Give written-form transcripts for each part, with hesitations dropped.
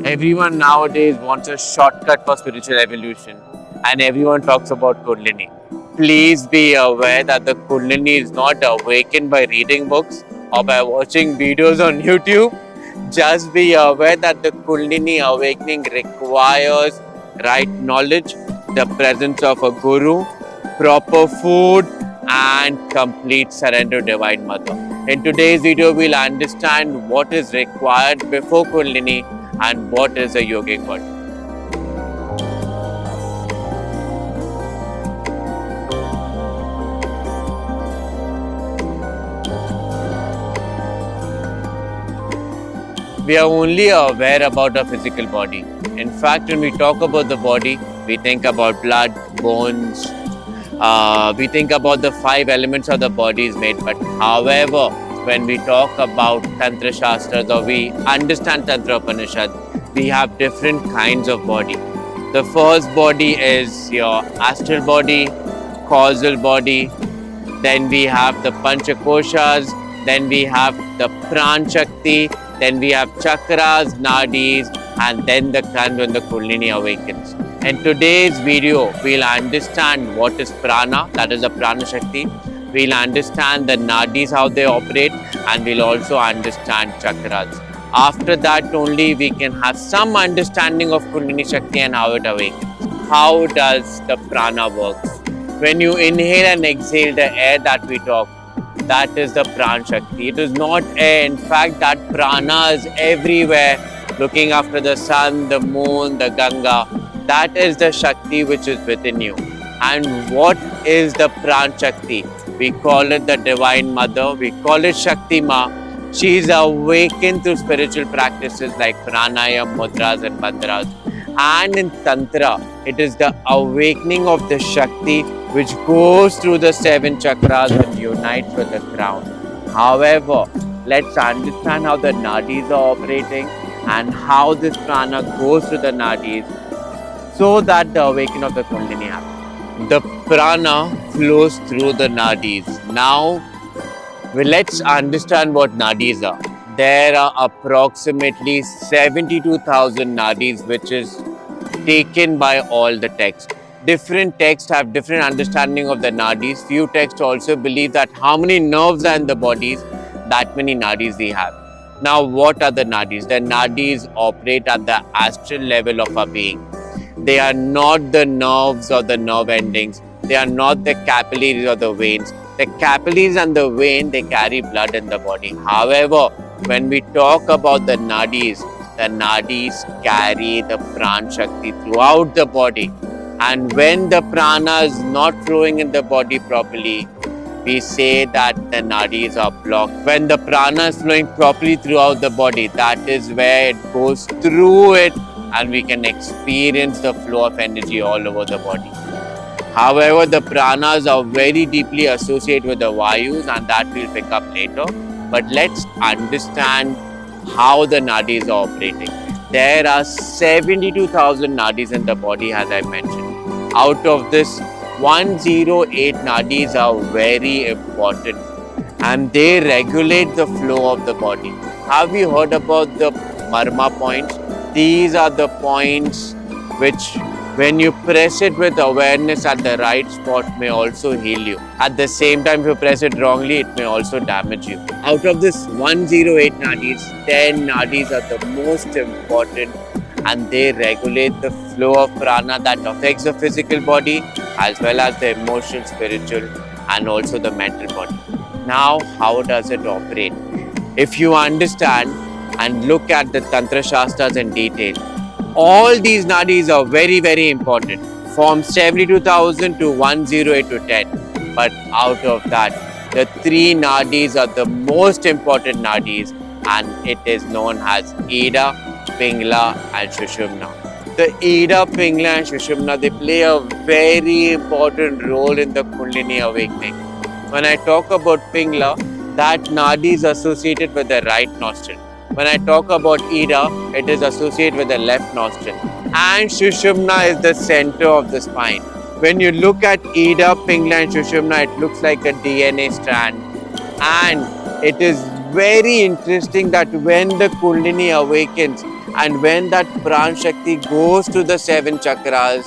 Everyone nowadays wants a shortcut for spiritual evolution, and everyone talks about Kundalini. Please be aware that the Kundalini is not awakened by reading books or by watching videos on YouTube. Just be aware that the Kundalini awakening requires right knowledge, the presence of a guru, proper food, and complete surrender to Divine Mother. In today's video, we'll understand what is required before Kundalini and what is a yogic body. We are only aware about our physical body. In fact, when we talk about the body, we think about blood, bones, we think about the 5 elements of the body is made. But however, when we talk about Tantra Shastras or we understand Tantra Upanishad, we have different kinds of body. The first body is your astral body, causal body. Then we have the Panchakoshas. Then we have the Pran Shakti. Then we have Chakras, Nadis, and then the Kund when the Kundalini awakens. In today's video, we'll understand what is Prana, that is the Prana Shakti. We'll understand the Nadis, how they operate, and we'll also understand Chakras. After that only we can have some understanding of Kundalini Shakti and how it awakens. How does the Prana work? When you inhale and exhale the air that we talk, that is the Pran Shakti. It is not air. In fact, that Prana is everywhere, looking after the sun, the moon, the Ganga. That is the Shakti which is within you. And what is the Pran Shakti? We call it the Divine Mother. We call it Shakti Ma. She is awakened through spiritual practices like pranayam, mudras and mantras. And in Tantra, it is the awakening of the Shakti which goes through the 7 chakras and unites with the crown. However, let's understand how the nadis are operating and how this prana goes through the nadis so that the awakening of the Kundalini happens. The prana flows through the nadis. Now, let's understand what nadis are. There are approximately 72,000 nadis which is taken by all the texts. Different texts have different understanding of the nadis. Few texts also believe that how many nerves are in the bodies, that many nadis they have. Now, what are the nadis? The nadis operate at the astral level of our being. They are not the nerves or the nerve endings. They are not the capillaries or the veins. The capillaries and the vein, they carry blood in the body. However, when we talk about the nadis carry the Pran Shakti throughout the body. And when the prana is not flowing in the body properly, we say that the nadis are blocked. When the prana is flowing properly throughout the body, that is where it goes through it and we can experience the flow of energy all over the body. However, the pranas are very deeply associated with the vayus and that we'll pick up later. But let's understand how the nadis are operating. There are 72,000 nadis in the body as I mentioned. Out of this, 108 nadis are very important and they regulate the flow of the body. Have you heard about the marma points? These are the points which when you press it with awareness at the right spot may also heal you. At the same time, if you press it wrongly, it may also damage you. Out of this 108 nadis, 10 nadis are the most important and they regulate the flow of prana that affects the physical body as well as the emotional, spiritual and also the mental body. Now, how does it operate? If you understand and look at the Tantra Shastras in detail, all these nadis are very, very important. From 72,000 to 108 to 10. But out of that, the 3 nadis are the most important nadis and it is known as Ida, Pingla and Sushumna. The Ida, Pingla and Sushumna, they play a very important role in the Kundalini awakening. When I talk about Pingla, that nadi is associated with the right nostril. When I talk about Ida, it is associated with the left nostril. And Sushumna is the center of the spine. When you look at Ida, Pingla and Sushumna, it looks like a DNA strand. And it is very interesting that when the Kundalini awakens, And when that Pran Shakti goes to the 7 chakras,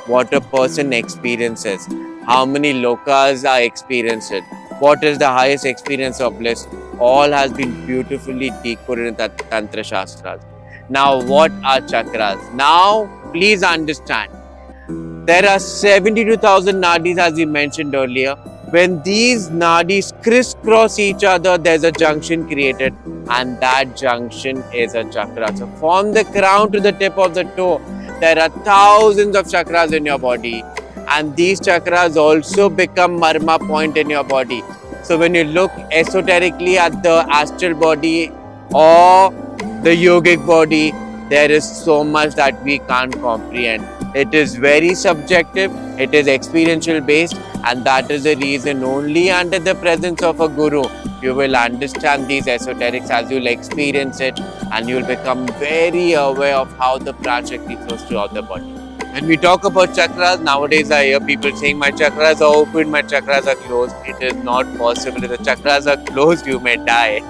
what a person experiences, how many lokas are experienced, what is the highest experience of bliss, all has been beautifully decoded in the Tantra Shastras. Now, what are chakras? Now, please understand, there are 72,000 nadis as we mentioned earlier. When these nadis crisscross each other, there's a junction created, and that junction is a chakra. So from the crown to the tip of the toe, there are thousands of chakras in your body, and these chakras also become marma point in your body. So when you look esoterically at the astral body or the yogic body, there is so much that we can't comprehend. It is very subjective, it is experiential based, and that is the reason only under the presence of a guru you will understand these esoterics as you'll experience it, and you'll become very aware of how the Pran Shakti flows throughout the body. When we talk about chakras, nowadays I hear people saying my chakras are open, my chakras are closed. It is not possible. If the chakras are closed, you may die.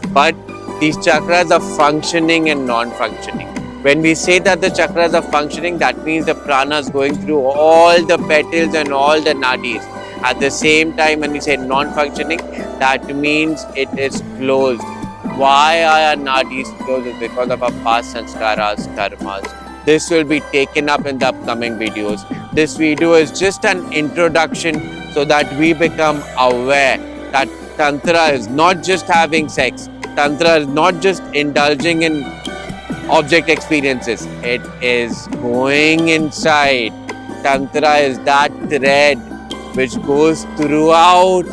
But these chakras are functioning and non-functioning. When we say that the chakras are functioning, that means the prana is going through all the petals and all the nadis. At the same time, when we say non-functioning, that means it is closed. Why are our nadis closed? It's because of our past sanskaras, karmas. This will be taken up in the upcoming videos. This video is just an introduction so that we become aware that Tantra is not just having sex. Tantra is not just indulging in object experiences. It is going inside. Tantra is that thread which goes throughout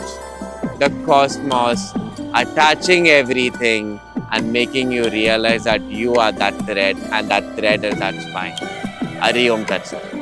the cosmos, attaching everything and making you realize that you are that thread, and that thread is that spine. Hari Om Tat Sat.